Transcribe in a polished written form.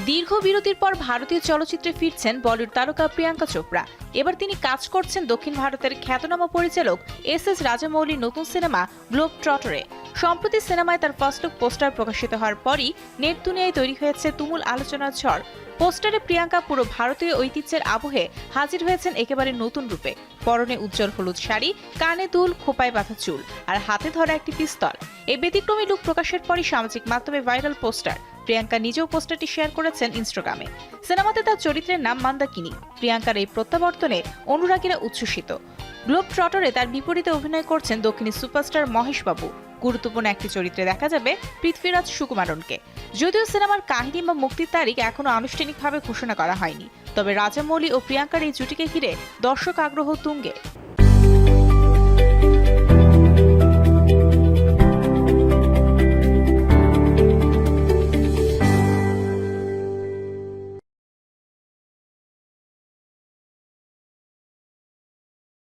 দীর্ঘ বিরতির পর ভারতীয় চলচ্চিত্রে ফিরছেন বলিউড তারকা প্রিয়াঙ্কা চোপড়া। এবার তিনি কাজ করছেন দক্ষিণ ভারতের খ্যাতনামা পরিচালক এস রাজামৌলির নতুন সিনেমা গ্লোব ট্রটারে। সম্প্রতি সিনেমায় তার ফার্স্ট লুক পোস্টার প্রকাশিত হওয়ার পরই নেট দুনিয়ায় তৈরি হয়েছে তুমুল আলোচনার ঝড়। পোস্টারে প্রিয়াঙ্কা পুরো ভারতীয় ঐতিহ্যের আবহে হাজির হয়েছেন একেবারে নতুন রূপে। পরনে উজ্জ্বল হলুদ শাড়ি, কানে দুল, খোপায় বাঁধা চুল আর হাতে ধরা একটি পিস্তল। এই ব্যতিক্রমী লুক প্রকাশের পরই সামাজিক মাধ্যমে ভাইরাল পোস্টার। প্রিয়াঙ্কা নিজেও পোস্টারটি শেয়ার করেছেন ইনস্টাগ্রামে। সিনেমাতে তার চরিত্রের নাম মান্দাকিনী। প্রিয়াঙ্কার এই প্রত্যাবর্তনে অনুরাগীরা উচ্ছ্বসিত। গ্লোব ট্রটারে তার বিপরীতে অভিনয় করছেন দক্ষিণী সুপারস্টার মহেশ বাবু। গুরুত্বপূর্ণ একটি চরিত্রে দেখা যাবে পৃথ্বীরাজ সুকুমারনকে। যদিও সিনেমার কাহিনী বা মুক্তির তারিখ এখনো আনুষ্ঠানিকভাবে ঘোষণা করা হয়নি, তবে রাজামৌলি ও প্রিয়াঙ্কার এই জুটিকে ঘিরে দর্শক আগ্রহ তুঙ্গে।